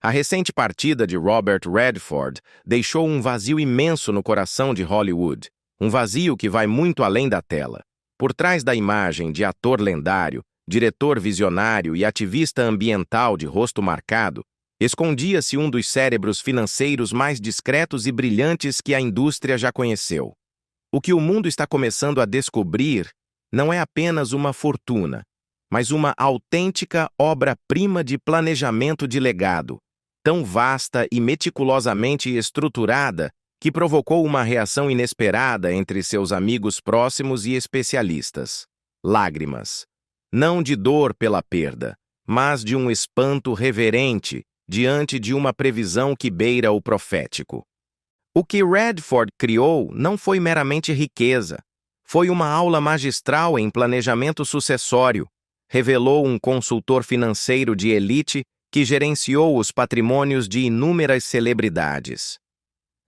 A recente partida de Robert Redford deixou um vazio imenso no coração de Hollywood, um vazio que vai muito além da tela. Por trás da imagem de ator lendário, diretor visionário e ativista ambiental de rosto marcado, escondia-se um dos cérebros financeiros mais discretos e brilhantes que a indústria já conheceu. O que o mundo está começando a descobrir não é apenas uma fortuna, mas uma autêntica obra-prima de planejamento de legado, tão vasta e meticulosamente estruturada que provocou uma reação inesperada entre seus amigos próximos e especialistas. Lágrimas. Não de dor pela perda, mas de um espanto reverente diante de uma previsão que beira o profético. O que Redford criou não foi meramente riqueza. Foi uma aula magistral em planejamento sucessório. Revelou um consultor financeiro de elite que gerenciou os patrimônios de inúmeras celebridades.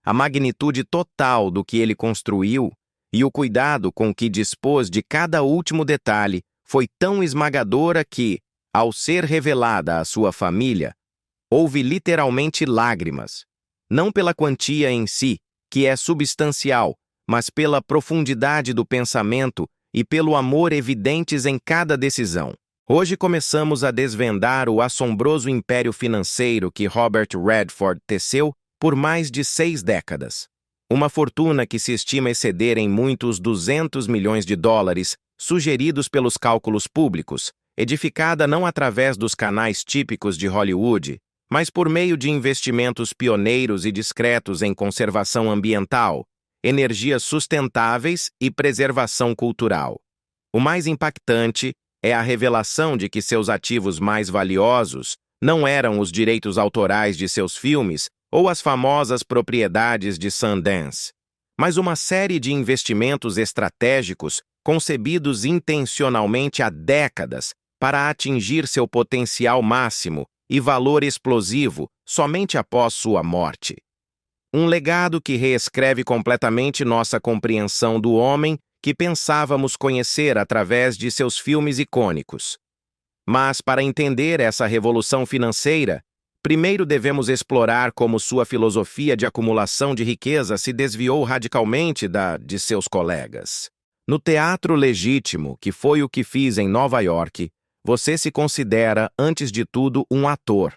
A magnitude total do que ele construiu e o cuidado com que dispôs de cada último detalhe foi tão esmagadora que, ao ser revelada à sua família, houve literalmente lágrimas, não pela quantia em si, que é substancial, mas pela profundidade do pensamento e pelo amor evidentes em cada decisão. Hoje começamos a desvendar o assombroso império financeiro que Robert Redford teceu por mais de 6 décadas. Uma fortuna que se estima exceder em muitos 200 milhões de dólares, sugeridos pelos cálculos públicos, edificada não através dos canais típicos de Hollywood, mas por meio de investimentos pioneiros e discretos em conservação ambiental, energias sustentáveis e preservação cultural. O mais impactante é a revelação de que seus ativos mais valiosos não eram os direitos autorais de seus filmes ou as famosas propriedades de Sundance, mas uma série de investimentos estratégicos concebidos intencionalmente há décadas para atingir seu potencial máximo e valor explosivo somente após sua morte. Um legado que reescreve completamente nossa compreensão do homem que pensávamos conhecer através de seus filmes icônicos. Mas, para entender essa revolução financeira, primeiro devemos explorar como sua filosofia de acumulação de riqueza se desviou radicalmente de seus colegas. No teatro legítimo, que foi o que fiz em Nova York, você se considera, antes de tudo, um ator.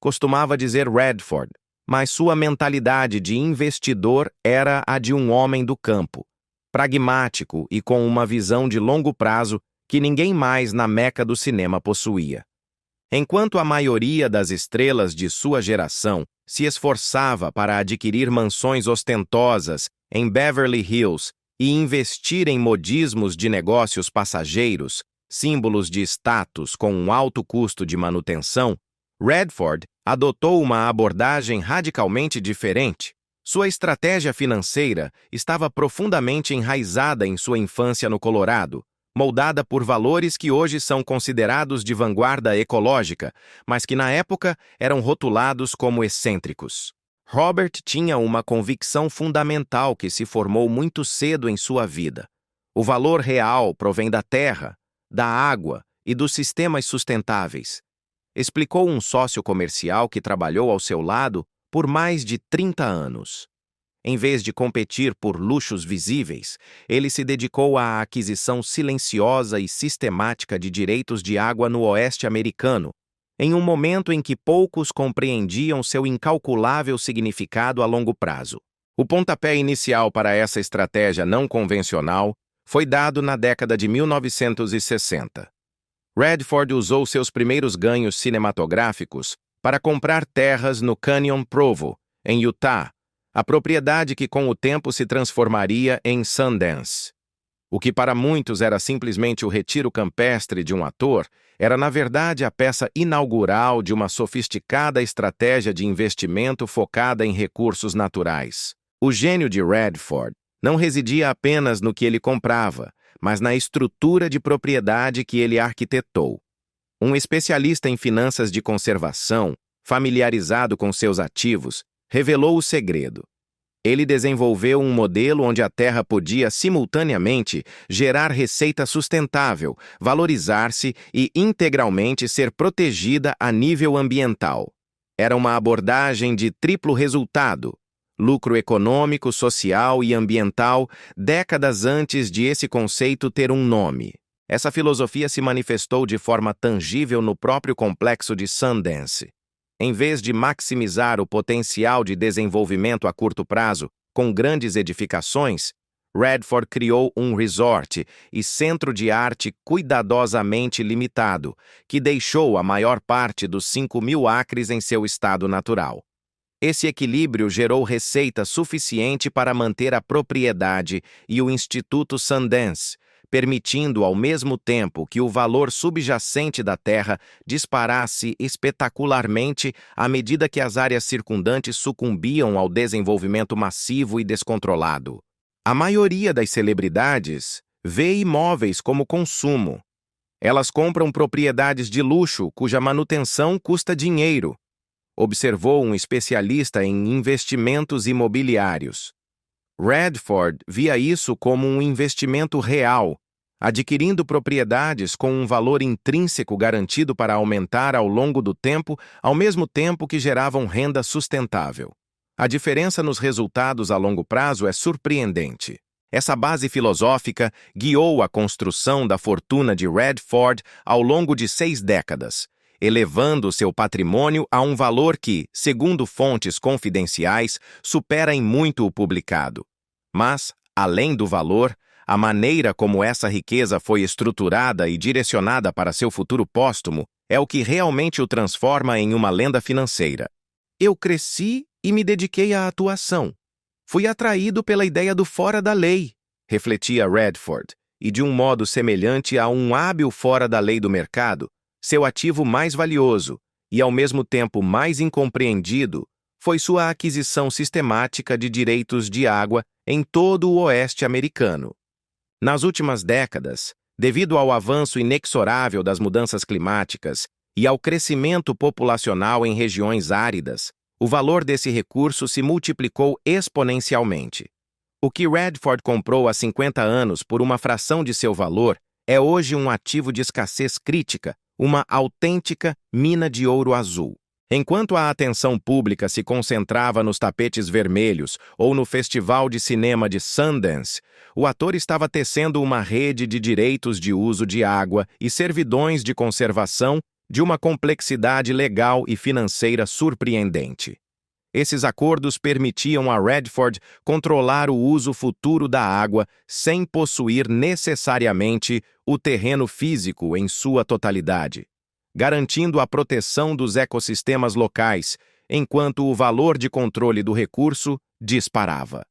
Costumava dizer Redford, mas sua mentalidade de investidor era a de um homem do campo, pragmático e com uma visão de longo prazo que ninguém mais na meca do cinema possuía. Enquanto a maioria das estrelas de sua geração se esforçava para adquirir mansões ostentosas em Beverly Hills e investir em modismos de negócios passageiros, símbolos de status com um alto custo de manutenção, Redford adotou uma abordagem radicalmente diferente. Sua estratégia financeira estava profundamente enraizada em sua infância no Colorado, moldada por valores que hoje são considerados de vanguarda ecológica, mas que na época eram rotulados como excêntricos. Robert tinha uma convicção fundamental que se formou muito cedo em sua vida. O valor real provém da terra, da água e dos sistemas sustentáveis. Explicou um sócio comercial que trabalhou ao seu lado por mais de 30 anos. Em vez de competir por luxos visíveis, ele se dedicou à aquisição silenciosa e sistemática de direitos de água no oeste americano, em um momento em que poucos compreendiam seu incalculável significado a longo prazo. O pontapé inicial para essa estratégia não convencional foi dado na década de 1960. Redford usou seus primeiros ganhos cinematográficos para comprar terras no Canyon Provo, em Utah, a propriedade que com o tempo se transformaria em Sundance. O que para muitos era simplesmente o retiro campestre de um ator, era na verdade a peça inaugural de uma sofisticada estratégia de investimento focada em recursos naturais. O gênio de Redford não residia apenas no que ele comprava, mas na estrutura de propriedade que ele arquitetou. Um especialista em finanças de conservação, familiarizado com seus ativos, revelou o segredo. Ele desenvolveu um modelo onde a terra podia, simultaneamente, gerar receita sustentável, valorizar-se e integralmente ser protegida a nível ambiental. Era uma abordagem de triplo resultado: lucro econômico, social e ambiental, décadas antes de esse conceito ter um nome. Essa filosofia se manifestou de forma tangível no próprio complexo de Sundance. Em vez de maximizar o potencial de desenvolvimento a curto prazo com grandes edificações, Radford criou um resort e centro de arte cuidadosamente limitado, que deixou a maior parte dos 5.000 acres em seu estado natural. Esse equilíbrio gerou receita suficiente para manter a propriedade e o Instituto Sundance, permitindo ao mesmo tempo que o valor subjacente da terra disparasse espetacularmente à medida que as áreas circundantes sucumbiam ao desenvolvimento massivo e descontrolado. A maioria das celebridades vê imóveis como consumo. Elas compram propriedades de luxo cuja manutenção custa dinheiro, observou um especialista em investimentos imobiliários. Radford via isso como um investimento real, adquirindo propriedades com um valor intrínseco garantido para aumentar ao longo do tempo, ao mesmo tempo que geravam renda sustentável. A diferença nos resultados a longo prazo é surpreendente. Essa base filosófica guiou a construção da fortuna de Radford ao longo de 6 décadas, elevando seu patrimônio a um valor que, segundo fontes confidenciais, supera em muito o publicado. Mas, além do valor, a maneira como essa riqueza foi estruturada e direcionada para seu futuro póstumo é o que realmente o transforma em uma lenda financeira. Eu cresci e me dediquei à atuação. Fui atraído pela ideia do fora da lei, refletia Radford, e de um modo semelhante a um hábil fora da lei do mercado, seu ativo mais valioso e, ao mesmo tempo, mais incompreendido foi sua aquisição sistemática de direitos de água em todo o oeste americano. Nas últimas décadas, devido ao avanço inexorável das mudanças climáticas e ao crescimento populacional em regiões áridas, o valor desse recurso se multiplicou exponencialmente. O que Radford comprou há 50 anos por uma fração de seu valor é hoje um ativo de escassez crítica, uma autêntica mina de ouro azul. Enquanto a atenção pública se concentrava nos tapetes vermelhos ou no Festival de Cinema de Sundance, o ator estava tecendo uma rede de direitos de uso de água e servidões de conservação de uma complexidade legal e financeira surpreendente. Esses acordos permitiam a Radford controlar o uso futuro da água sem possuir necessariamente o terreno físico em sua totalidade, garantindo a proteção dos ecossistemas locais, enquanto o valor de controle do recurso disparava.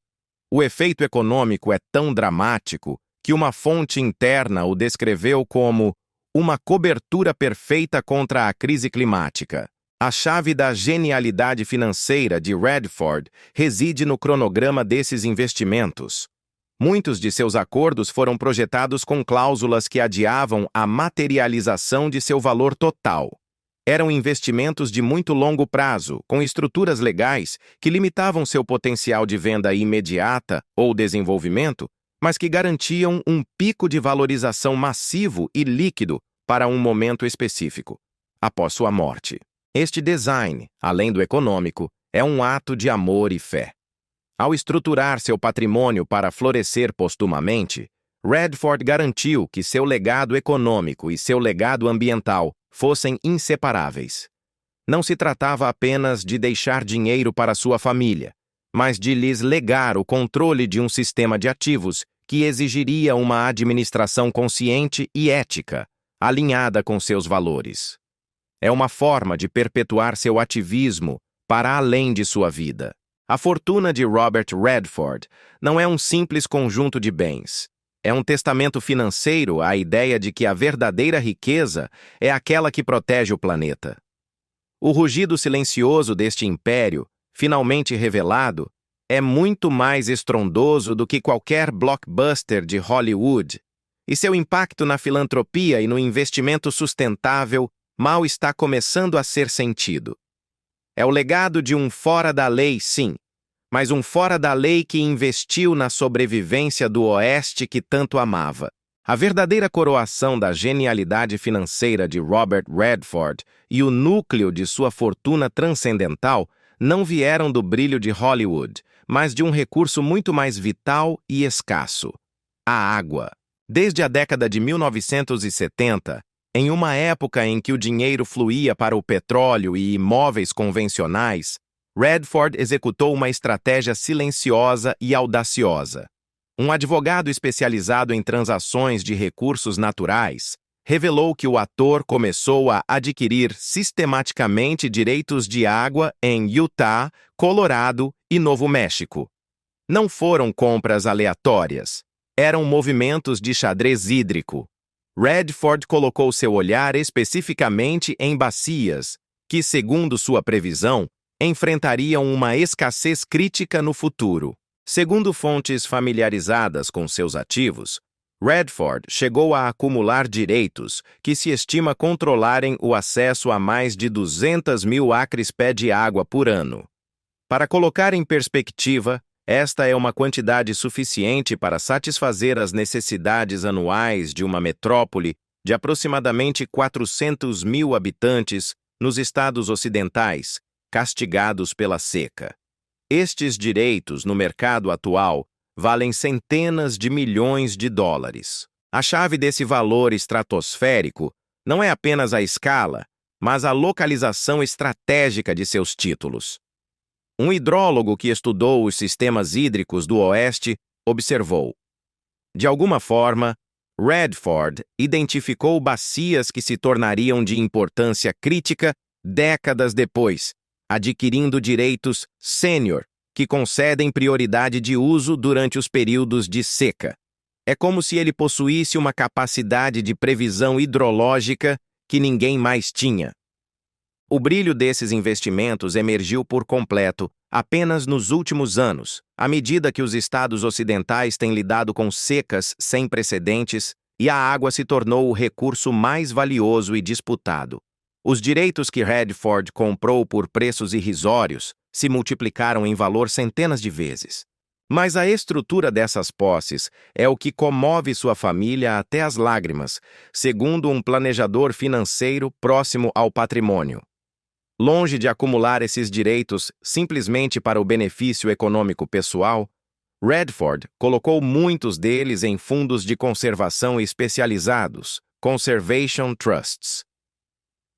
O efeito econômico é tão dramático que uma fonte interna o descreveu como uma cobertura perfeita contra a crise climática. A chave da genialidade financeira de Radford reside no cronograma desses investimentos. Muitos de seus acordos foram projetados com cláusulas que adiavam a materialização de seu valor total. Eram investimentos de muito longo prazo, com estruturas legais que limitavam seu potencial de venda imediata ou desenvolvimento, mas que garantiam um pico de valorização massivo e líquido para um momento específico, após sua morte. Este design, além do econômico, é um ato de amor e fé. Ao estruturar seu patrimônio para florescer postumamente, Radford garantiu que seu legado econômico e seu legado ambiental fossem inseparáveis. Não se tratava apenas de deixar dinheiro para sua família, mas de lhes legar o controle de um sistema de ativos que exigiria uma administração consciente e ética, alinhada com seus valores. É uma forma de perpetuar seu ativismo para além de sua vida. A fortuna de Robert Radford não é um simples conjunto de bens. É um testamento financeiro à ideia de que a verdadeira riqueza é aquela que protege o planeta. O rugido silencioso deste império, finalmente revelado, é muito mais estrondoso do que qualquer blockbuster de Hollywood, e seu impacto na filantropia e no investimento sustentável mal está começando a ser sentido. É o legado de um fora da lei, sim, mas um fora da lei que investiu na sobrevivência do Oeste que tanto amava. A verdadeira coroação da genialidade financeira de Robert Redford e o núcleo de sua fortuna transcendental não vieram do brilho de Hollywood, mas de um recurso muito mais vital e escasso: a água. Desde a década de 1970, em uma época em que o dinheiro fluía para o petróleo e imóveis convencionais, Redford executou uma estratégia silenciosa e audaciosa. Um advogado especializado em transações de recursos naturais revelou que o ator começou a adquirir sistematicamente direitos de água em Utah, Colorado e Novo México. Não foram compras aleatórias, eram movimentos de xadrez hídrico. Redford colocou seu olhar especificamente em bacias que, segundo sua previsão, enfrentariam uma escassez crítica no futuro. Segundo fontes familiarizadas com seus ativos, Redford chegou a acumular direitos que se estima controlarem o acesso a mais de 200 mil acres-pé de água por ano. Para colocar em perspectiva, esta é uma quantidade suficiente para satisfazer as necessidades anuais de uma metrópole de aproximadamente 400 mil habitantes nos estados ocidentais, castigados pela seca. Estes direitos, no mercado atual, valem centenas de milhões de dólares. A chave desse valor estratosférico não é apenas a escala, mas a localização estratégica de seus títulos. Um hidrólogo que estudou os sistemas hídricos do Oeste observou: de alguma forma, Redford identificou bacias que se tornariam de importância crítica décadas depois, adquirindo direitos sênior que concedem prioridade de uso durante os períodos de seca. É como se ele possuísse uma capacidade de previsão hidrológica que ninguém mais tinha. O brilho desses investimentos emergiu por completo apenas nos últimos anos, à medida que os estados ocidentais têm lidado com secas sem precedentes e a água se tornou o recurso mais valioso e disputado. Os direitos que Redford comprou por preços irrisórios se multiplicaram em valor centenas de vezes. Mas a estrutura dessas posses é o que comove sua família até as lágrimas, segundo um planejador financeiro próximo ao patrimônio. Longe de acumular esses direitos simplesmente para o benefício econômico pessoal, Redford colocou muitos deles em fundos de conservação especializados, Conservation Trusts.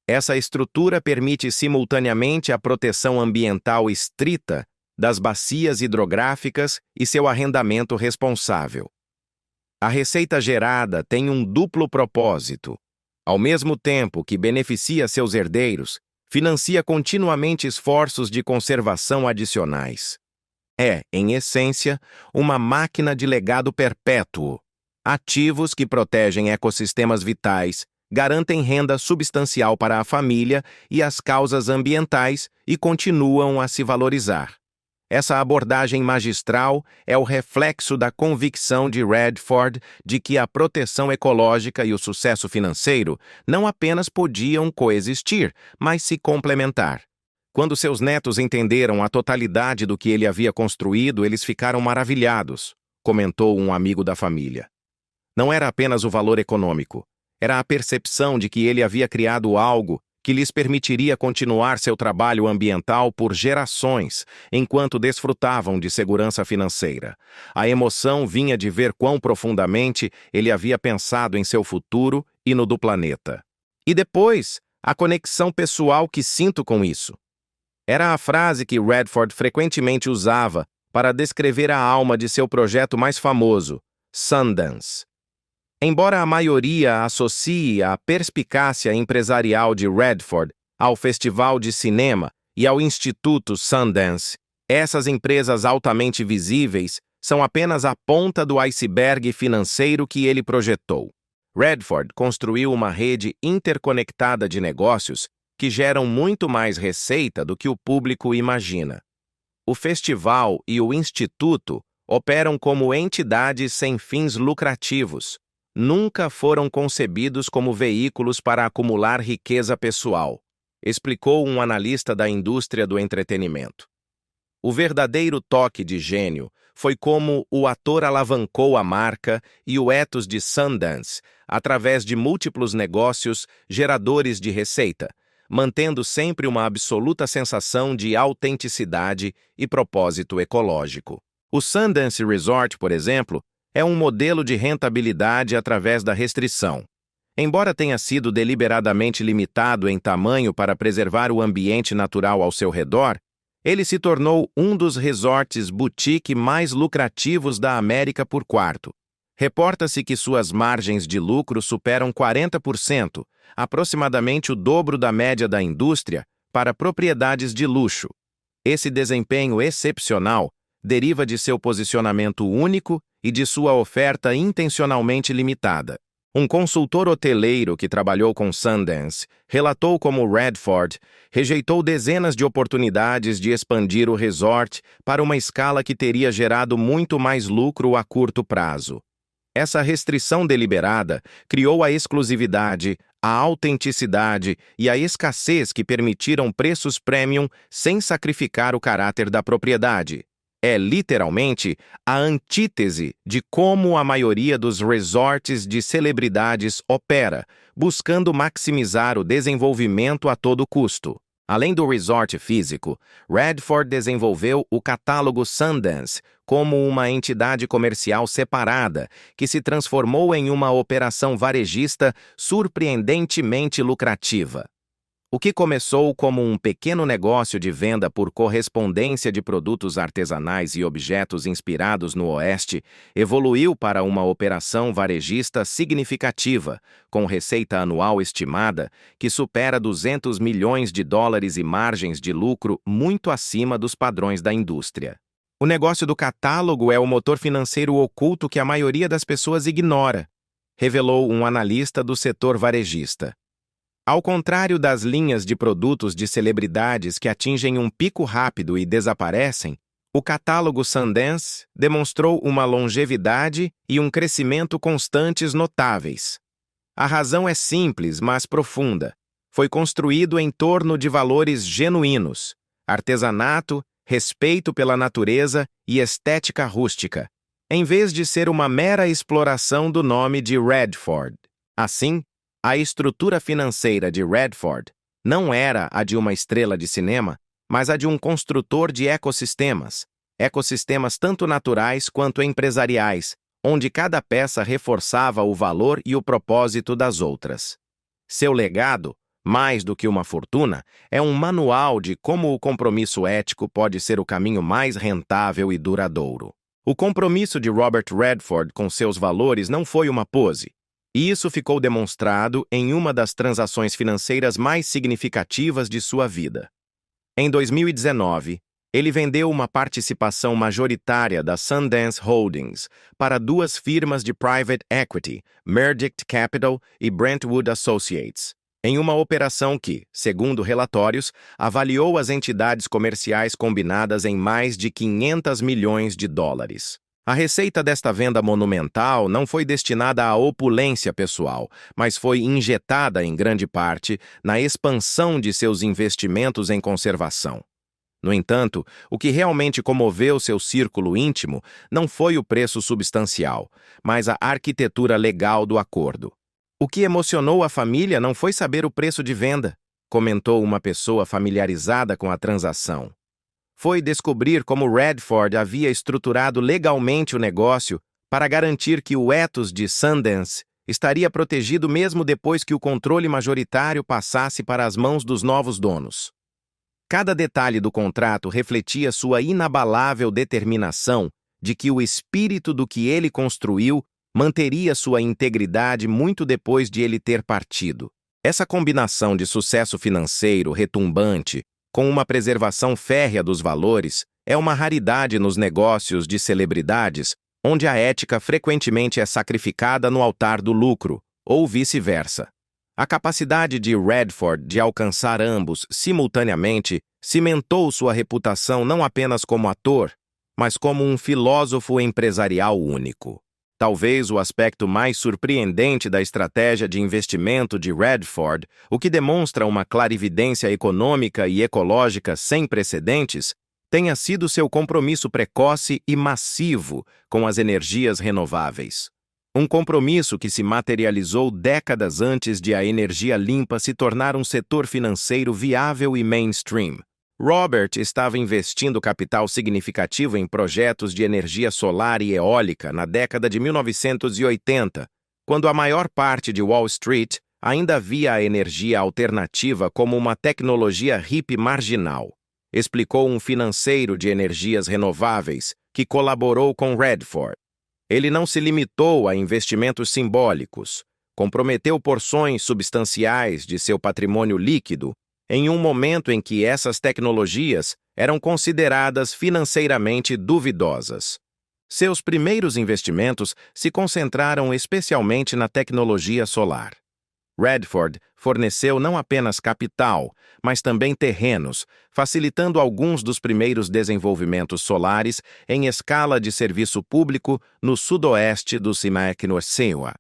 Essa estrutura permite simultaneamente a proteção ambiental estrita das bacias hidrográficas e seu arrendamento responsável. A receita gerada tem um duplo propósito. Ao mesmo tempo que beneficia seus herdeiros, financia continuamente esforços de conservação adicionais. É, em essência, uma máquina de legado perpétuo. Ativos que protegem ecossistemas vitais, garantem renda substancial para a família e as causas ambientais e continuam a se valorizar. Essa abordagem magistral é o reflexo da convicção de Redford de que a proteção ecológica e o sucesso financeiro não apenas podiam coexistir, mas se complementar. Quando seus netos entenderam a totalidade do que ele havia construído, eles ficaram maravilhados, comentou um amigo da família. Não era apenas o valor econômico, era a percepção de que ele havia criado algo que lhes permitiria continuar seu trabalho ambiental por gerações, enquanto desfrutavam de segurança financeira. A emoção vinha de ver quão profundamente ele havia pensado em seu futuro e no do planeta. E depois, a conexão pessoal que sinto com isso. Era a frase que Redford frequentemente usava para descrever a alma de seu projeto mais famoso, Sundance. Embora a maioria associe a perspicácia empresarial de Redford ao Festival de Cinema e ao Instituto Sundance, essas empresas altamente visíveis são apenas a ponta do iceberg financeiro que ele projetou. Redford construiu uma rede interconectada de negócios que geram muito mais receita do que o público imagina. O festival e o instituto operam como entidades sem fins lucrativos. Nunca foram concebidos como veículos para acumular riqueza pessoal, explicou um analista da indústria do entretenimento. O verdadeiro toque de gênio foi como o ator alavancou a marca e o ethos de Sundance através de múltiplos negócios geradores de receita, mantendo sempre uma absoluta sensação de autenticidade e propósito ecológico. O Sundance Resort, por exemplo, é um modelo de rentabilidade através da restrição. Embora tenha sido deliberadamente limitado em tamanho para preservar o ambiente natural ao seu redor, ele se tornou um dos resorts boutique mais lucrativos da América por quarto. Reporta-se que suas margens de lucro superam 40%, aproximadamente o dobro da média da indústria, para propriedades de luxo. Esse desempenho excepcional deriva de seu posicionamento único e de sua oferta intencionalmente limitada. Um consultor hoteleiro que trabalhou com Sundance relatou como Radford rejeitou dezenas de oportunidades de expandir o resort para uma escala que teria gerado muito mais lucro a curto prazo. Essa restrição deliberada criou a exclusividade, a autenticidade e a escassez que permitiram preços premium sem sacrificar o caráter da propriedade. É literalmente a antítese de como a maioria dos resorts de celebridades opera, buscando maximizar o desenvolvimento a todo custo. Além do resort físico, Radford desenvolveu o catálogo Sundance como uma entidade comercial separada que se transformou em uma operação varejista surpreendentemente lucrativa. O que começou como um pequeno negócio de venda por correspondência de produtos artesanais e objetos inspirados no Oeste, evoluiu para uma operação varejista significativa, com receita anual estimada que supera US$ 200 milhões e margens de lucro muito acima dos padrões da indústria. O negócio do catálogo é o motor financeiro oculto que a maioria das pessoas ignora, revelou um analista do setor varejista. Ao contrário das linhas de produtos de celebridades que atingem um pico rápido e desaparecem, o catálogo Sundance demonstrou uma longevidade e um crescimento constantes notáveis. A razão é simples, mas profunda. Foi construído em torno de valores genuínos: artesanato, respeito pela natureza e estética rústica, em vez de ser uma mera exploração do nome de Radford. Assim, a estrutura financeira de Radford não era a de uma estrela de cinema, mas a de um construtor de ecossistemas tanto naturais quanto empresariais, onde cada peça reforçava o valor e o propósito das outras. Seu legado, mais do que uma fortuna, é um manual de como o compromisso ético pode ser o caminho mais rentável e duradouro. O compromisso de Robert Radford com seus valores não foi uma pose. E isso ficou demonstrado em uma das transações financeiras mais significativas de sua vida. Em 2019, ele vendeu uma participação majoritária da Sundance Holdings para duas firmas de private equity, Merdict Capital e Brentwood Associates, em uma operação que, segundo relatórios, avaliou as entidades comerciais combinadas em mais de US$ 500 milhões. A receita desta venda monumental não foi destinada à opulência pessoal, mas foi injetada, em grande parte, na expansão de seus investimentos em conservação. No entanto, o que realmente comoveu seu círculo íntimo não foi o preço substancial, mas a arquitetura legal do acordo. O que emocionou a família não foi saber o preço de venda, comentou uma pessoa familiarizada com a transação. Foi descobrir como Radford havia estruturado legalmente o negócio para garantir que o ethos de Sundance estaria protegido mesmo depois que o controle majoritário passasse para as mãos dos novos donos. Cada detalhe do contrato refletia sua inabalável determinação de que o espírito do que ele construiu manteria sua integridade muito depois de ele ter partido. Essa combinação de sucesso financeiro retumbante com uma preservação férrea dos valores, é uma raridade nos negócios de celebridades, onde a ética frequentemente é sacrificada no altar do lucro, ou vice-versa. A capacidade de Radford de alcançar ambos simultaneamente cimentou sua reputação não apenas como ator, mas como um filósofo empresarial único. Talvez o aspecto mais surpreendente da estratégia de investimento de Radford, o que demonstra uma clarividência econômica e ecológica sem precedentes, tenha sido seu compromisso precoce e massivo com as energias renováveis. Um compromisso que se materializou décadas antes de a energia limpa se tornar um setor financeiro viável e mainstream. Robert estava investindo capital significativo em projetos de energia solar e eólica na década de 1980, quando a maior parte de Wall Street ainda via a energia alternativa como uma tecnologia hippie marginal, explicou um financeiro de energias renováveis que colaborou com Redford. Ele não se limitou a investimentos simbólicos, comprometeu porções substanciais de seu patrimônio líquido em um momento em que essas tecnologias eram consideradas financeiramente duvidosas. Seus primeiros investimentos se concentraram especialmente na tecnologia solar. Redford forneceu não apenas capital, mas também terrenos, facilitando alguns dos primeiros desenvolvimentos solares em escala de serviço público no sudoeste do Simac-Norsewa.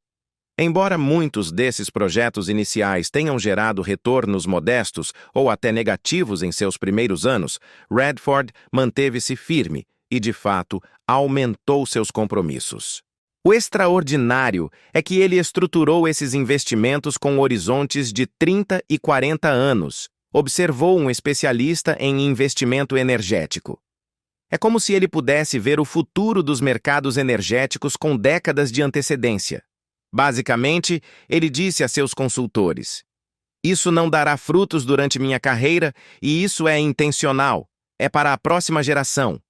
Embora muitos desses projetos iniciais tenham gerado retornos modestos ou até negativos em seus primeiros anos, Redford manteve-se firme e, de fato, aumentou seus compromissos. O extraordinário é que ele estruturou esses investimentos com horizontes de 30 e 40 anos, observou um especialista em investimento energético. É como se ele pudesse ver o futuro dos mercados energéticos com décadas de antecedência. Basicamente, ele disse a seus consultores: "Isso não dará frutos durante minha carreira e isso é intencional, é para a próxima geração."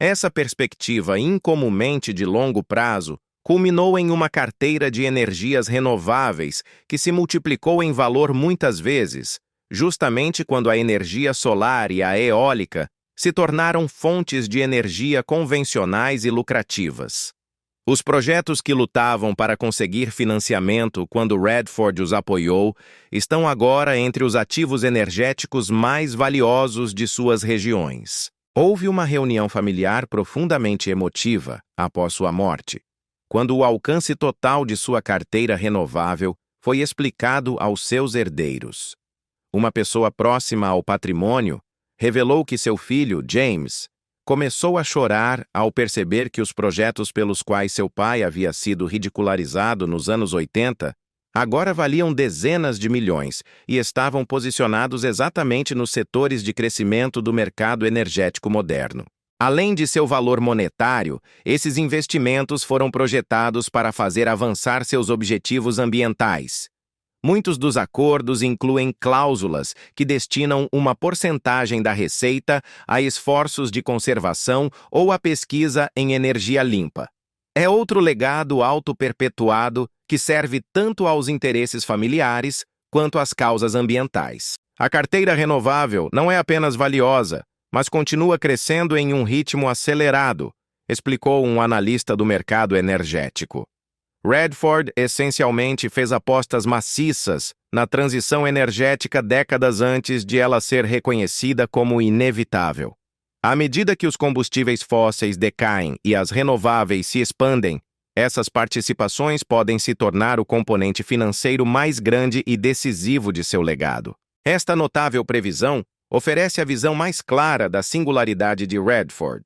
Essa perspectiva incomumente de longo prazo culminou em uma carteira de energias renováveis que se multiplicou em valor muitas vezes, justamente quando a energia solar e a eólica se tornaram fontes de energia convencionais e lucrativas. Os projetos que lutavam para conseguir financiamento quando Redford os apoiou estão agora entre os ativos energéticos mais valiosos de suas regiões. Houve uma reunião familiar profundamente emotiva após sua morte, quando o alcance total de sua carteira renovável foi explicado aos seus herdeiros. Uma pessoa próxima ao patrimônio revelou que seu filho, James, começou a chorar ao perceber que os projetos pelos quais seu pai havia sido ridicularizado nos anos 80 agora valiam dezenas de milhões e estavam posicionados exatamente nos setores de crescimento do mercado energético moderno. Além de seu valor monetário, esses investimentos foram projetados para fazer avançar seus objetivos ambientais. Muitos dos acordos incluem cláusulas que destinam uma porcentagem da receita a esforços de conservação ou a pesquisa em energia limpa. É outro legado auto-perpetuado que serve tanto aos interesses familiares quanto às causas ambientais. A carteira renovável não é apenas valiosa, mas continua crescendo em um ritmo acelerado, explicou um analista do mercado energético. Redford essencialmente fez apostas maciças na transição energética décadas antes de ela ser reconhecida como inevitável. À medida que os combustíveis fósseis decaem e as renováveis se expandem, essas participações podem se tornar o componente financeiro mais grande e decisivo de seu legado. Esta notável previsão oferece a visão mais clara da singularidade de Redford.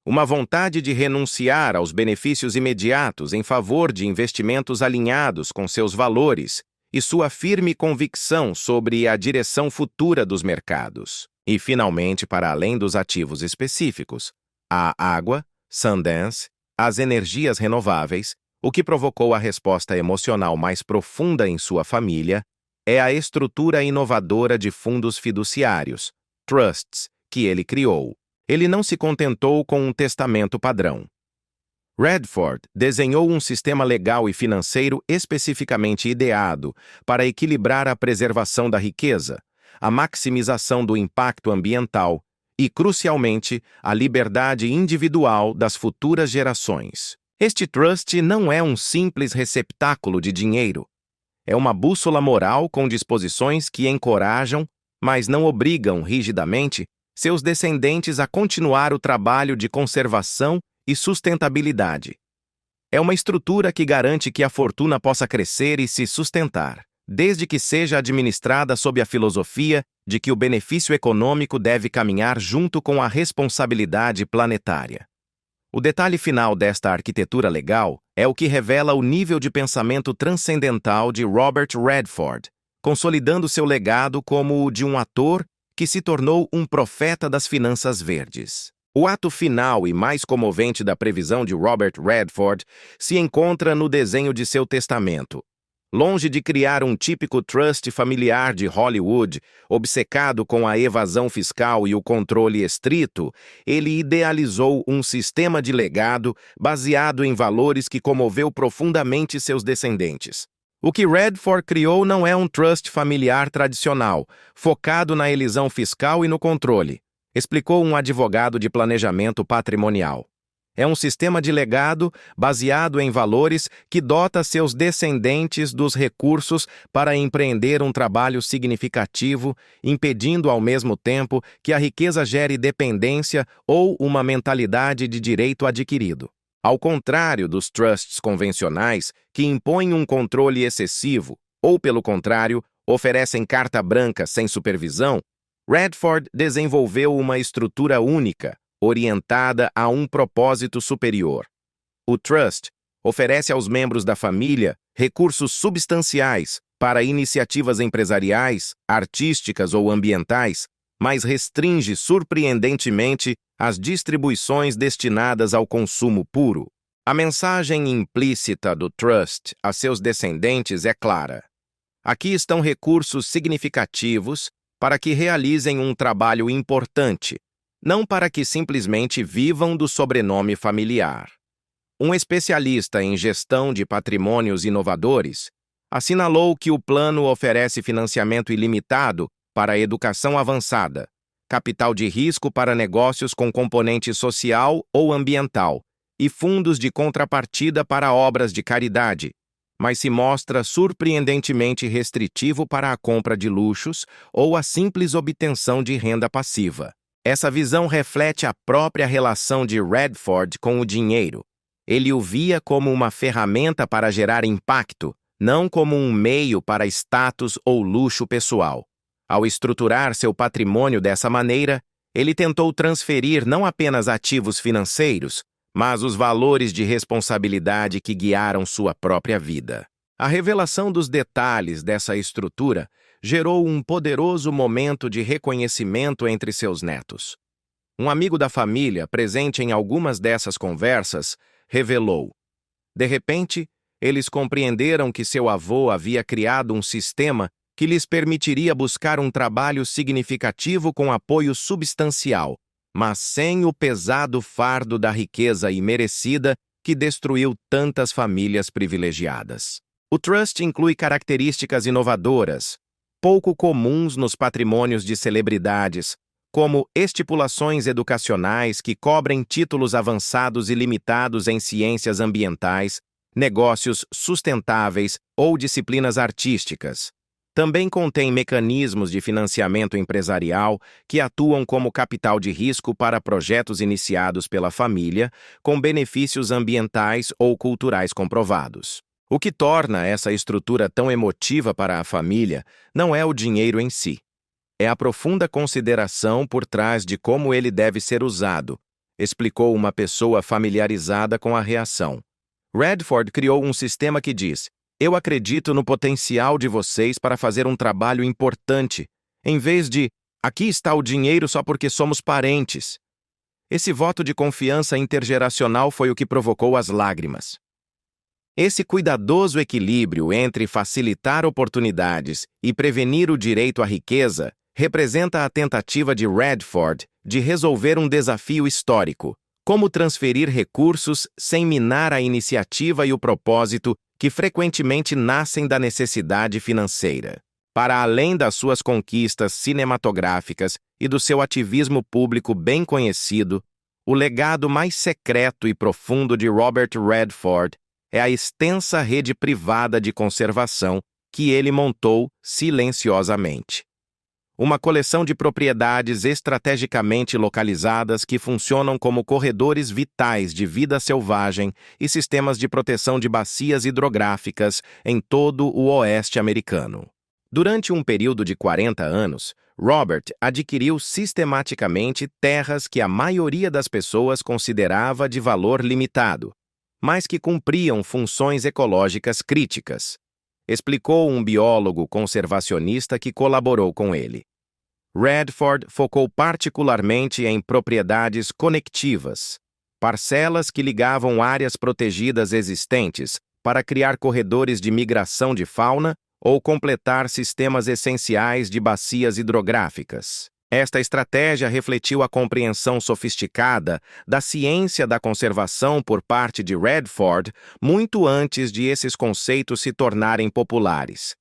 Uma vontade de renunciar aos benefícios imediatos em favor de investimentos alinhados com seus valores e sua firme convicção sobre a direção futura dos mercados. E, finalmente, para além dos ativos específicos, a água, Sundance, as energias renováveis, o que provocou a resposta emocional mais profunda em sua família, é a estrutura inovadora de fundos fiduciários, trusts, que ele criou. Ele não se contentou com um testamento padrão. Redford desenhou um sistema legal e financeiro especificamente ideado para equilibrar a preservação da riqueza, a maximização do impacto ambiental e, crucialmente, a liberdade individual das futuras gerações. Este trust não é um simples receptáculo de dinheiro. É uma bússola moral com disposições que encorajam, mas não obrigam rigidamente, seus descendentes a continuar o trabalho de conservação e sustentabilidade. É uma estrutura que garante que a fortuna possa crescer e se sustentar, desde que seja administrada sob a filosofia de que o benefício econômico deve caminhar junto com a responsabilidade planetária. O detalhe final desta arquitetura legal é o que revela o nível de pensamento transcendental de Robert Redford, consolidando seu legado como o de um ator que se tornou um profeta das finanças verdes. O ato final e mais comovente da previsão de Robert Redford se encontra no desenho de seu testamento. Longe de criar um típico trust familiar de Hollywood, obcecado com a evasão fiscal e o controle estrito, ele idealizou um sistema de legado baseado em valores que comoveu profundamente seus descendentes. O que Redford criou não é um trust familiar tradicional, focado na elisão fiscal e no controle, explicou um advogado de planejamento patrimonial. É um sistema de legado baseado em valores que dota seus descendentes dos recursos para empreender um trabalho significativo, impedindo ao mesmo tempo que a riqueza gere dependência ou uma mentalidade de direito adquirido. Ao contrário dos trusts convencionais, que impõem um controle excessivo ou, pelo contrário, oferecem carta branca sem supervisão, Redford desenvolveu uma estrutura única, orientada a um propósito superior. O Trust oferece aos membros da família recursos substanciais para iniciativas empresariais, artísticas ou ambientais, mas restringe surpreendentemente as distribuições destinadas ao consumo puro. A mensagem implícita do Trust a seus descendentes é clara. Aqui estão recursos significativos para que realizem um trabalho importante, não para que simplesmente vivam do sobrenome familiar. Um especialista em gestão de patrimônios inovadores assinalou que o plano oferece financiamento ilimitado para a educação avançada, capital de risco para negócios com componente social ou ambiental e fundos de contrapartida para obras de caridade, mas se mostra surpreendentemente restritivo para a compra de luxos ou a simples obtenção de renda passiva. Essa visão reflete a própria relação de Redford com o dinheiro. Ele o via como uma ferramenta para gerar impacto, não como um meio para status ou luxo pessoal. Ao estruturar seu patrimônio dessa maneira, ele tentou transferir não apenas ativos financeiros, mas os valores de responsabilidade que guiaram sua própria vida. A revelação dos detalhes dessa estrutura gerou um poderoso momento de reconhecimento entre seus netos. Um amigo da família, presente em algumas dessas conversas, revelou: de repente, eles compreenderam que seu avô havia criado um sistema que lhes permitiria buscar um trabalho significativo com apoio substancial, mas sem o pesado fardo da riqueza imerecida que destruiu tantas famílias privilegiadas. O Trust inclui características inovadoras, pouco comuns nos patrimônios de celebridades, como estipulações educacionais que cobrem títulos avançados e limitados em ciências ambientais, negócios sustentáveis ou disciplinas artísticas. Também contém mecanismos de financiamento empresarial que atuam como capital de risco para projetos iniciados pela família, com benefícios ambientais ou culturais comprovados. O que torna essa estrutura tão emotiva para a família não é o dinheiro em si. É a profunda consideração por trás de como ele deve ser usado, explicou uma pessoa familiarizada com a reação. Redford criou um sistema que diz: eu acredito no potencial de vocês para fazer um trabalho importante, em vez de, aqui está o dinheiro só porque somos parentes. Esse voto de confiança intergeracional foi o que provocou as lágrimas. Esse cuidadoso equilíbrio entre facilitar oportunidades e prevenir o direito à riqueza representa a tentativa de Redford de resolver um desafio histórico: como transferir recursos sem minar a iniciativa e o propósito que frequentemente nascem da necessidade financeira. Para além das suas conquistas cinematográficas e do seu ativismo público bem conhecido, o legado mais secreto e profundo de Robert Redford é a extensa rede privada de conservação que ele montou silenciosamente. uma coleção de propriedades estrategicamente localizadas que funcionam como corredores vitais de vida selvagem e sistemas de proteção de bacias hidrográficas em todo o oeste americano. Durante um período de 40 anos, Robert adquiriu sistematicamente terras que a maioria das pessoas considerava de valor limitado, mas que cumpriam funções ecológicas críticas, explicou um biólogo conservacionista que colaborou com ele. Radford focou particularmente em propriedades conectivas, parcelas que ligavam áreas protegidas existentes para criar corredores de migração de fauna ou completar sistemas essenciais de bacias hidrográficas. Esta estratégia refletiu a compreensão sofisticada da ciência da conservação por parte de Radford muito antes de esses conceitos se tornarem populares.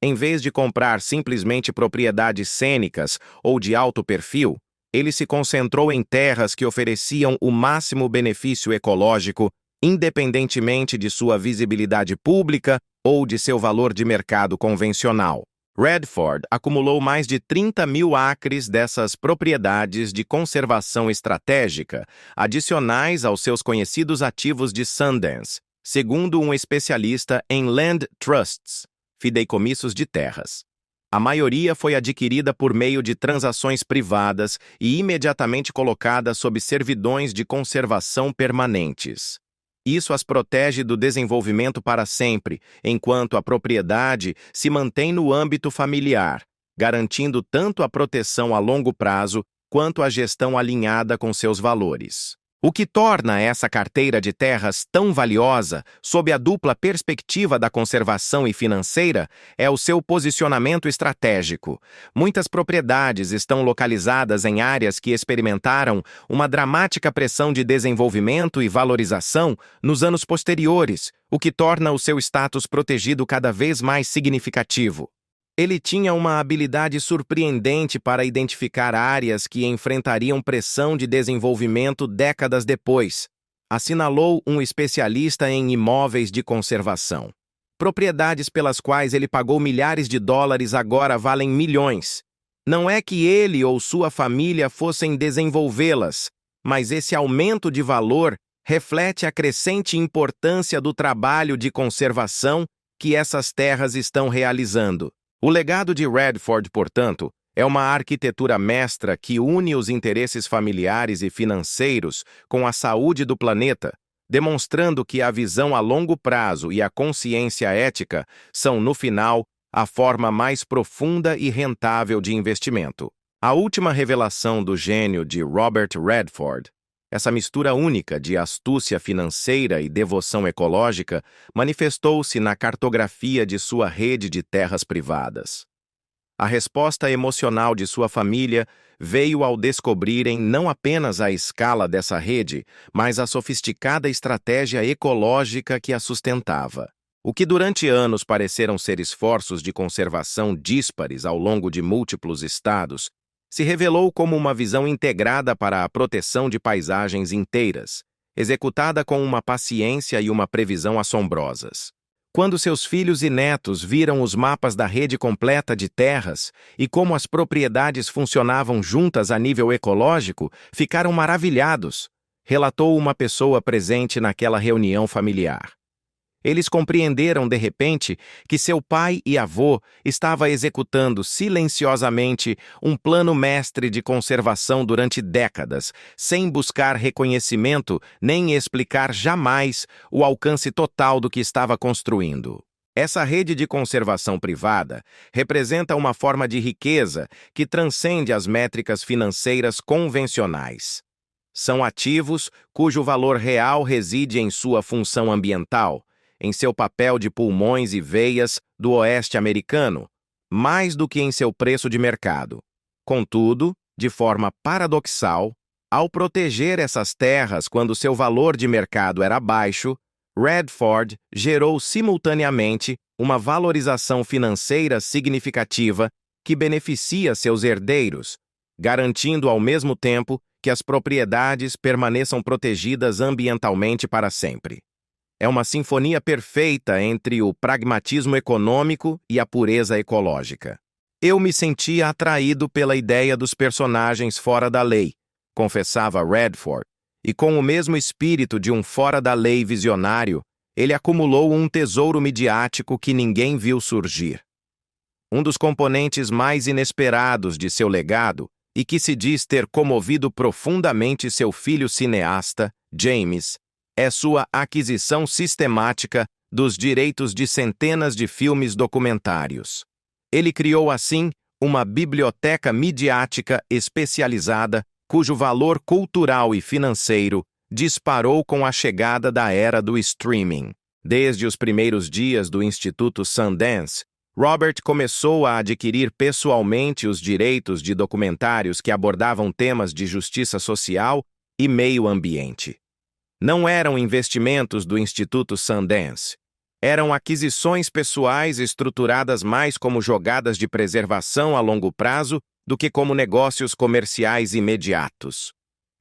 Em vez de comprar simplesmente propriedades cênicas ou de alto perfil, ele se concentrou em terras que ofereciam o máximo benefício ecológico, independentemente de sua visibilidade pública ou de seu valor de mercado convencional. Radford acumulou mais de 30 mil acres dessas propriedades de conservação estratégica, adicionais aos seus conhecidos ativos de Sundance, segundo um especialista em land trusts, fideicomissos de terras. A maioria foi adquirida por meio de transações privadas e imediatamente colocada sob servidões de conservação permanentes. Isso as protege do desenvolvimento para sempre, enquanto a propriedade se mantém no âmbito familiar, garantindo tanto a proteção a longo prazo quanto a gestão alinhada com seus valores. O que torna essa carteira de terras tão valiosa, sob a dupla perspectiva da conservação e financeira, é o seu posicionamento estratégico. Muitas propriedades estão localizadas em áreas que experimentaram uma dramática pressão de desenvolvimento e valorização nos anos posteriores, o que torna o seu status protegido cada vez mais significativo. Ele tinha uma habilidade surpreendente para identificar áreas que enfrentariam pressão de desenvolvimento décadas depois, assinalou um especialista em imóveis de conservação. Propriedades pelas quais ele pagou milhares de dólares agora valem milhões. Não é que ele ou sua família fossem desenvolvê-las, mas esse aumento de valor reflete a crescente importância do trabalho de conservação que essas terras estão realizando. O legado de Radford, portanto, é uma arquitetura mestra que une os interesses familiares e financeiros com a saúde do planeta, demonstrando que a visão a longo prazo e a consciência ética são, no final, a forma mais profunda e rentável de investimento. A última revelação do gênio de Robert Radford, essa mistura única de astúcia financeira e devoção ecológica, manifestou-se na cartografia de sua rede de terras privadas. A resposta emocional de sua família veio ao descobrirem não apenas a escala dessa rede, mas a sofisticada estratégia ecológica que a sustentava. O que durante anos pareceram ser esforços de conservação díspares ao longo de múltiplos estados, se revelou como uma visão integrada para a proteção de paisagens inteiras, executada com uma paciência e uma previsão assombrosas. Quando seus filhos e netos viram os mapas da rede completa de terras e como as propriedades funcionavam juntas a nível ecológico, ficaram maravilhados, relatou uma pessoa presente naquela reunião familiar. Eles compreenderam, de repente, que seu pai e avô estavam executando silenciosamente um plano mestre de conservação durante décadas, sem buscar reconhecimento nem explicar jamais o alcance total do que estava construindo. Essa rede de conservação privada representa uma forma de riqueza que transcende as métricas financeiras convencionais. São ativos cujo valor real reside em sua função ambiental, em seu papel de pulmões e veias do oeste americano, mais do que em seu preço de mercado. Contudo, de forma paradoxal, ao proteger essas terras quando seu valor de mercado era baixo, Radford gerou simultaneamente uma valorização financeira significativa que beneficia seus herdeiros, garantindo ao mesmo tempo que as propriedades permaneçam protegidas ambientalmente para sempre. É uma sinfonia perfeita entre o pragmatismo econômico e a pureza ecológica. Eu me sentia atraído pela ideia dos personagens fora da lei, confessava Redford, e com o mesmo espírito de um fora-da-lei visionário, ele acumulou um tesouro midiático que ninguém viu surgir. Um dos componentes mais inesperados de seu legado, e que se diz ter comovido profundamente seu filho cineasta, James, é sua aquisição sistemática dos direitos de centenas de filmes documentários. Ele criou, assim, uma biblioteca midiática especializada, cujo valor cultural e financeiro disparou com a chegada da era do streaming. Desde os primeiros dias do Instituto Sundance, Robert começou a adquirir pessoalmente os direitos de documentários que abordavam temas de justiça social e meio ambiente. Não eram investimentos do Instituto Sundance. Eram aquisições pessoais estruturadas mais como jogadas de preservação a longo prazo do que como negócios comerciais imediatos,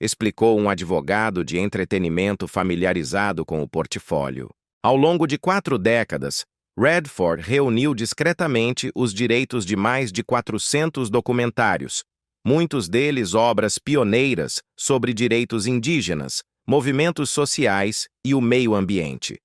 explicou um advogado de entretenimento familiarizado com o portfólio. Ao longo de 4 décadas, Redford reuniu discretamente os direitos de mais de 400 documentários, muitos deles obras pioneiras sobre direitos indígenas, movimentos sociais e o meio ambiente.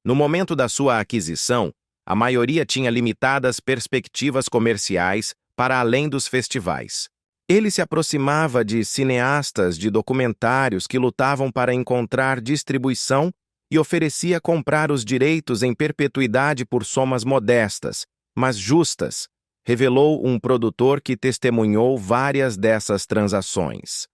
No momento da sua aquisição, a maioria tinha limitadas perspectivas comerciais para além dos festivais. Ele se aproximava de cineastas de documentários que lutavam para encontrar distribuição e oferecia comprar os direitos em perpetuidade por somas modestas, mas justas, revelou um produtor que testemunhou várias dessas transações.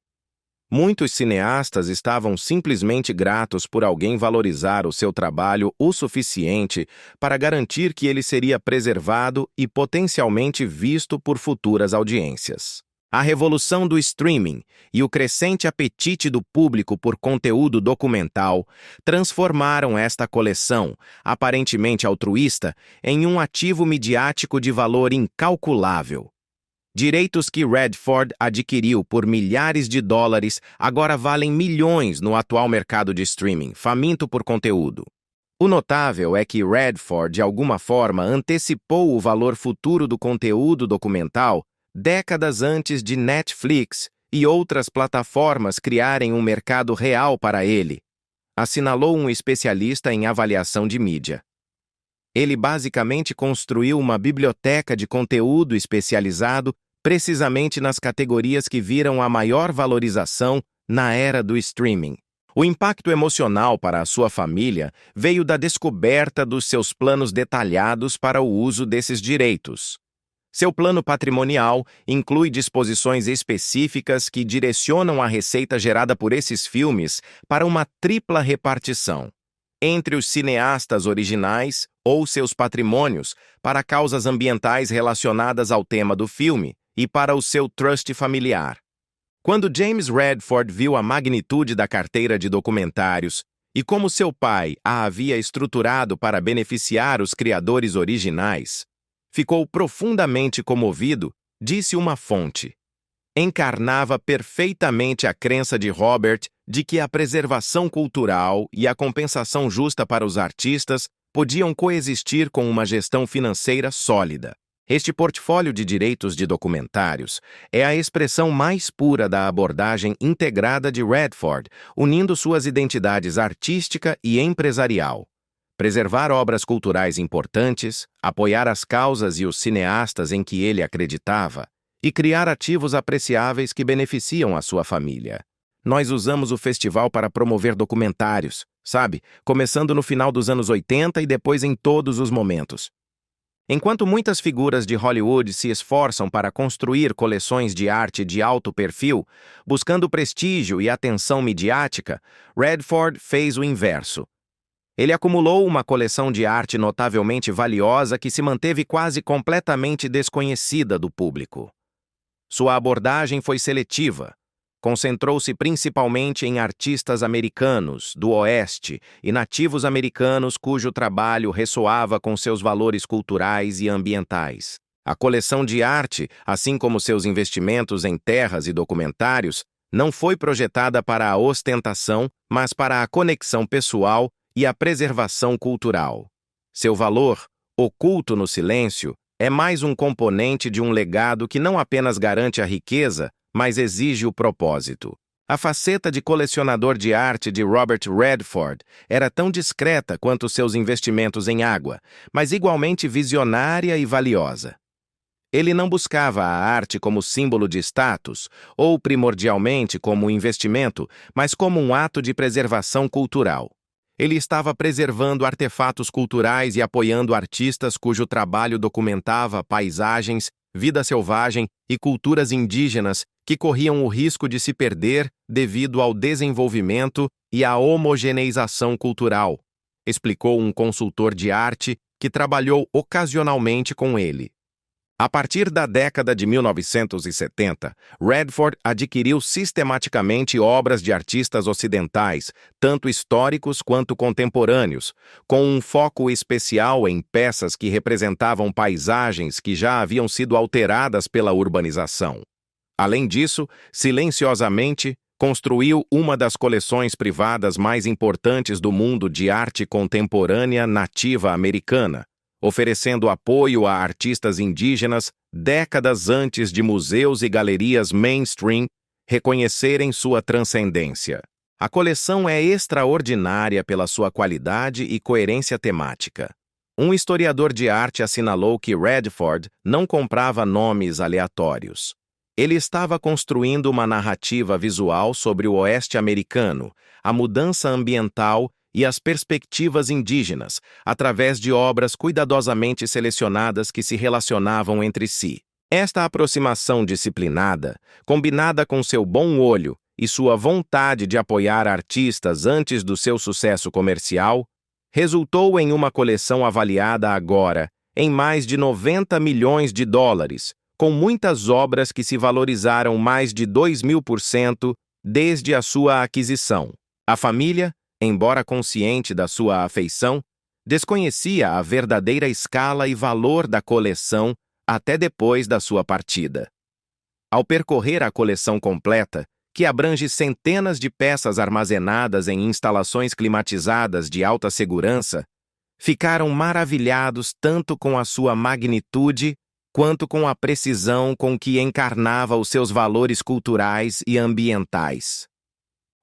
Muitos cineastas estavam simplesmente gratos por alguém valorizar o seu trabalho o suficiente para garantir que ele seria preservado e potencialmente visto por futuras audiências. A revolução do streaming e o crescente apetite do público por conteúdo documental transformaram esta coleção, aparentemente altruísta, em um ativo midiático de valor incalculável. Direitos que Redford adquiriu por milhares de dólares agora valem milhões no atual mercado de streaming, faminto por conteúdo. O notável é que Redford, de alguma forma, antecipou o valor futuro do conteúdo documental décadas antes de Netflix e outras plataformas criarem um mercado real para ele, assinalou um especialista em avaliação de mídia. Ele basicamente construiu uma biblioteca de conteúdo especializado precisamente nas categorias que viram a maior valorização na era do streaming. O impacto emocional para a sua família veio da descoberta dos seus planos detalhados para o uso desses direitos. Seu plano patrimonial inclui disposições específicas que direcionam a receita gerada por esses filmes para uma tripla repartição entre os cineastas originais ou seus patrimônios para causas ambientais relacionadas ao tema do filme e para o seu trust familiar. Quando James Redford viu a magnitude da carteira de documentários e como seu pai a havia estruturado para beneficiar os criadores originais, ficou profundamente comovido, disse uma fonte. Encarnava perfeitamente a crença de Robert de que a preservação cultural e a compensação justa para os artistas podiam coexistir com uma gestão financeira sólida. Este portfólio de direitos de documentários é a expressão mais pura da abordagem integrada de Redford, unindo suas identidades artística e empresarial. Preservar obras culturais importantes, apoiar as causas e os cineastas em que ele acreditava, e criar ativos apreciáveis que beneficiam a sua família. Nós usamos o festival para promover documentários, sabe? Começando no final dos anos 80 e depois em todos os momentos. Enquanto muitas figuras de Hollywood se esforçam para construir coleções de arte de alto perfil, buscando prestígio e atenção midiática, Redford fez o inverso. Ele acumulou uma coleção de arte notavelmente valiosa que se manteve quase completamente desconhecida do público. Sua abordagem foi seletiva. Concentrou-se principalmente em artistas americanos, do Oeste, e nativos americanos cujo trabalho ressoava com seus valores culturais e ambientais. A coleção de arte, assim como seus investimentos em terras e documentários, não foi projetada para a ostentação, mas para a conexão pessoal e a preservação cultural. Seu valor, oculto no silêncio, É mais um componente de um legado que não apenas garante a riqueza, mas exige o propósito. A faceta de colecionador de arte de Robert Redford era tão discreta quanto seus investimentos em água, mas igualmente visionária e valiosa. Ele não buscava a arte como símbolo de status ou primordialmente como um investimento, mas como um ato de preservação cultural. Ele estava preservando artefatos culturais e apoiando artistas cujo trabalho documentava paisagens, vida selvagem e culturas indígenas que corriam o risco de se perder devido ao desenvolvimento e à homogeneização cultural, explicou um consultor de arte que trabalhou ocasionalmente com ele. A partir da década de 1970, Redford adquiriu sistematicamente obras de artistas ocidentais, tanto históricos quanto contemporâneos, com um foco especial em peças que representavam paisagens que já haviam sido alteradas pela urbanização. Além disso, silenciosamente, construiu uma das coleções privadas mais importantes do mundo de arte contemporânea nativa americana, oferecendo apoio a artistas indígenas décadas antes de museus e galerias mainstream reconhecerem sua transcendência. A coleção é extraordinária pela sua qualidade e coerência temática. Um historiador de arte assinalou que Redford não comprava nomes aleatórios. Ele estava construindo uma narrativa visual sobre o oeste americano, a mudança ambiental e as perspectivas indígenas, através de obras cuidadosamente selecionadas que se relacionavam entre si. Esta aproximação disciplinada, combinada com seu bom olho e sua vontade de apoiar artistas antes do seu sucesso comercial, resultou em uma coleção avaliada agora em mais de 90 milhões de dólares, com muitas obras que se valorizaram mais de 2.000% desde a sua aquisição. A família, embora consciente da sua afeição, desconhecia a verdadeira escala e valor da coleção até depois da sua partida. Ao percorrer a coleção completa, que abrange centenas de peças armazenadas em instalações climatizadas de alta segurança, ficaram maravilhados tanto com a sua magnitude quanto com a precisão com que encarnava os seus valores culturais e ambientais.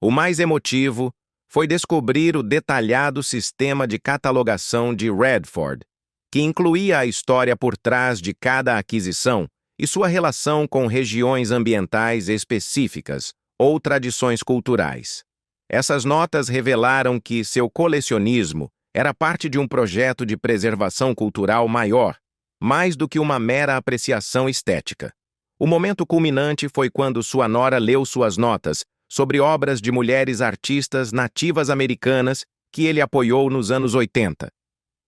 O mais emotivo foi descobrir o detalhado sistema de catalogação de Redford, que incluía a história por trás de cada aquisição e sua relação com regiões ambientais específicas ou tradições culturais. Essas notas revelaram que seu colecionismo era parte de um projeto de preservação cultural maior, mais do que uma mera apreciação estética. O momento culminante foi quando sua nora leu suas notas sobre obras de mulheres artistas nativas americanas que ele apoiou nos anos 80.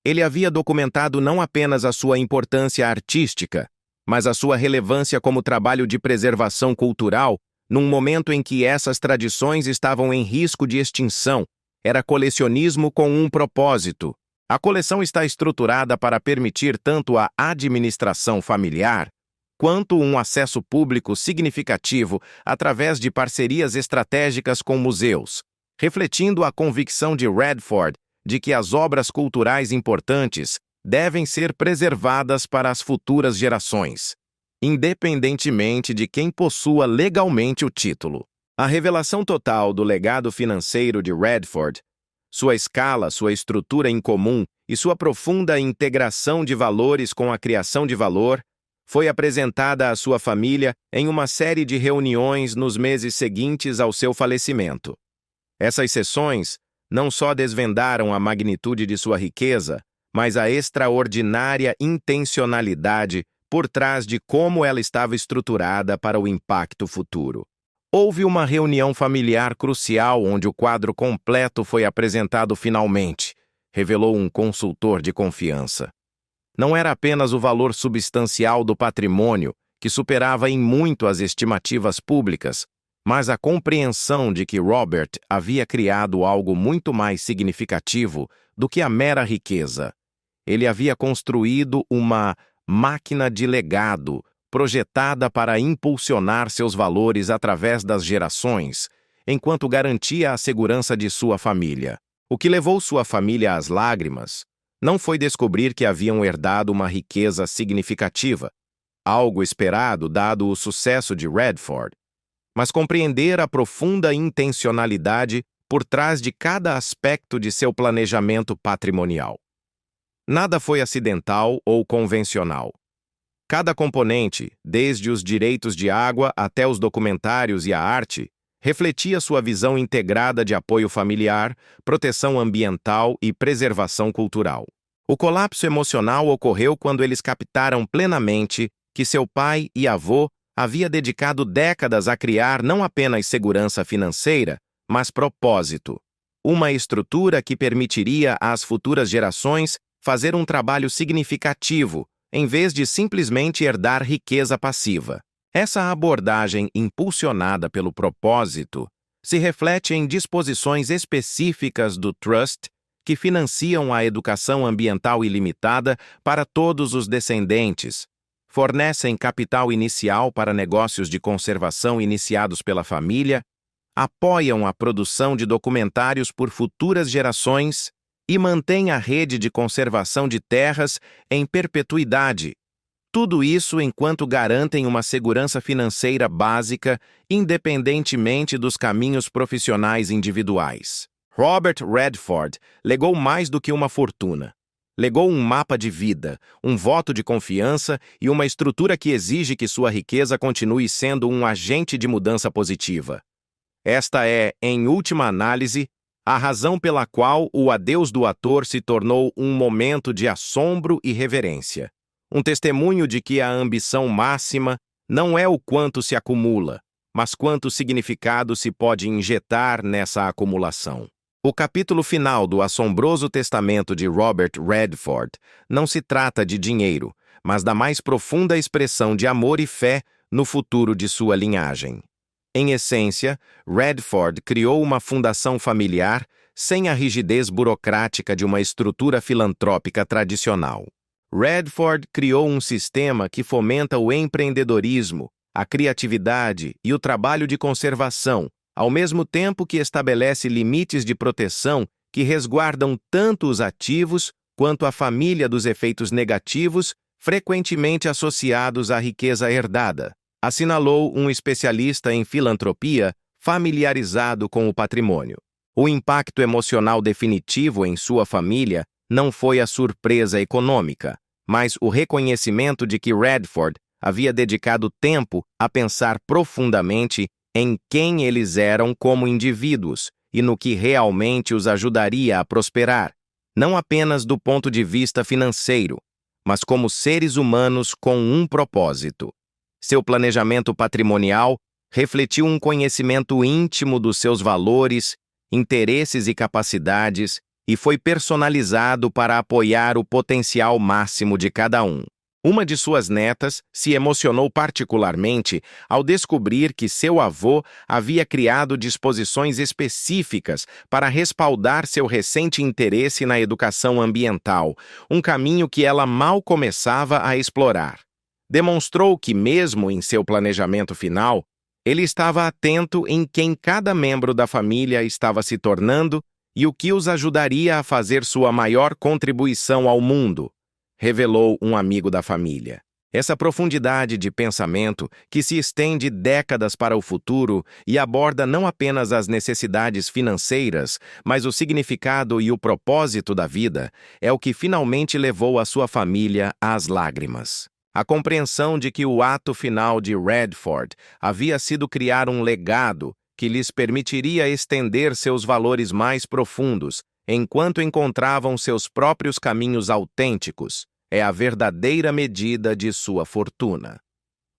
Ele havia documentado não apenas a sua importância artística, mas a sua relevância como trabalho de preservação cultural num momento em que essas tradições estavam em risco de extinção. Era colecionismo com um propósito. A coleção está estruturada para permitir tanto a administração familiar quanto um acesso público significativo através de parcerias estratégicas com museus, refletindo a convicção de Redford de que as obras culturais importantes devem ser preservadas para as futuras gerações, independentemente de quem possua legalmente o título. A revelação total do legado financeiro de Redford, sua escala, sua estrutura incomum e sua profunda integração de valores com a criação de valor, foi apresentada à sua família em uma série de reuniões nos meses seguintes ao seu falecimento. Essas sessões não só desvendaram a magnitude de sua riqueza, mas a extraordinária intencionalidade por trás de como ela estava estruturada para o impacto futuro. Houve uma reunião familiar crucial onde o quadro completo foi apresentado finalmente, revelou um consultor de confiança. Não era apenas o valor substancial do patrimônio, que superava em muito as estimativas públicas, mas a compreensão de que Robert havia criado algo muito mais significativo do que a mera riqueza. Ele havia construído uma máquina de legado, projetada para impulsionar seus valores através das gerações, enquanto garantia a segurança de sua família. O que levou sua família às lágrimas não foi descobrir que haviam herdado uma riqueza significativa, algo esperado dado o sucesso de Redford, mas compreender a profunda intencionalidade por trás de cada aspecto de seu planejamento patrimonial. Nada foi acidental ou convencional. Cada componente, desde os direitos de água até os documentários e a arte, refletia sua visão integrada de apoio familiar, proteção ambiental e preservação cultural. O colapso emocional ocorreu quando eles captaram plenamente que seu pai e avô havia dedicado décadas a criar não apenas segurança financeira, mas propósito. Uma estrutura que permitiria às futuras gerações fazer um trabalho significativo, em vez de simplesmente herdar riqueza passiva. Essa abordagem impulsionada pelo propósito se reflete em disposições específicas do Trust que financiam a educação ambiental ilimitada para todos os descendentes, fornecem capital inicial para negócios de conservação iniciados pela família, apoiam a produção de documentários por futuras gerações e mantêm a rede de conservação de terras em perpetuidade. Tudo isso enquanto garantem uma segurança financeira básica, independentemente dos caminhos profissionais individuais. Robert Redford legou mais do que uma fortuna. Legou um mapa de vida, um voto de confiança e uma estrutura que exige que sua riqueza continue sendo um agente de mudança positiva. Esta é, em última análise, a razão pela qual o adeus do ator se tornou um momento de assombro e reverência. Um testemunho de que a ambição máxima não é o quanto se acumula, mas quanto significado se pode injetar nessa acumulação. O capítulo final do assombroso testamento de Robert Redford não se trata de dinheiro, mas da mais profunda expressão de amor e fé no futuro de sua linhagem. Em essência, Redford criou uma fundação familiar sem a rigidez burocrática de uma estrutura filantrópica tradicional. Redford criou um sistema que fomenta o empreendedorismo, a criatividade e o trabalho de conservação, ao mesmo tempo que estabelece limites de proteção que resguardam tanto os ativos quanto a família dos efeitos negativos frequentemente associados à riqueza herdada, assinalou um especialista em filantropia familiarizado com o patrimônio. O impacto emocional definitivo em sua família não foi a surpresa econômica, mas o reconhecimento de que Redford havia dedicado tempo a pensar profundamente em quem eles eram como indivíduos e no que realmente os ajudaria a prosperar, não apenas do ponto de vista financeiro, mas como seres humanos com um propósito. Seu planejamento patrimonial refletiu um conhecimento íntimo dos seus valores, interesses e capacidades e foi personalizado para apoiar o potencial máximo de cada um. Uma de suas netas se emocionou particularmente ao descobrir que seu avô havia criado disposições específicas para respaldar seu recente interesse na educação ambiental, um caminho que ela mal começava a explorar. Demonstrou que, mesmo em seu planejamento final, ele estava atento em quem cada membro da família estava se tornando e o que os ajudaria a fazer sua maior contribuição ao mundo, revelou um amigo da família. Essa profundidade de pensamento, que se estende décadas para o futuro e aborda não apenas as necessidades financeiras, mas o significado e o propósito da vida, é o que finalmente levou a sua família às lágrimas. A compreensão de que o ato final de Redford havia sido criar um legado que lhes permitiria estender seus valores mais profundos, enquanto encontravam seus próprios caminhos autênticos, é a verdadeira medida de sua fortuna.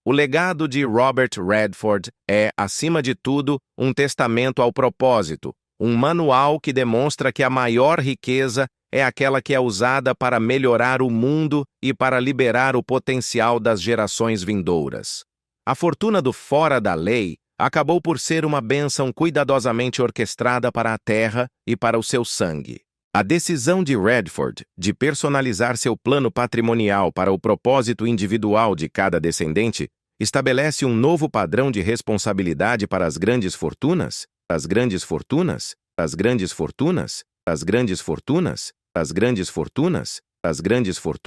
O legado de Robert Redford é, acima de tudo, um testamento ao propósito, um manual que demonstra que a maior riqueza é aquela que é usada para melhorar o mundo e para liberar o potencial das gerações vindouras. A fortuna do fora da lei acabou por ser uma bênção cuidadosamente orquestrada para a terra e para o seu sangue. A decisão de Redford de personalizar seu plano patrimonial para o propósito individual de cada descendente estabelece um novo padrão de responsabilidade para as grandes fortunas, as grandes fortunas, as grandes fortunas, as grandes fortunas, As grandes fortunas? As grandes fortunas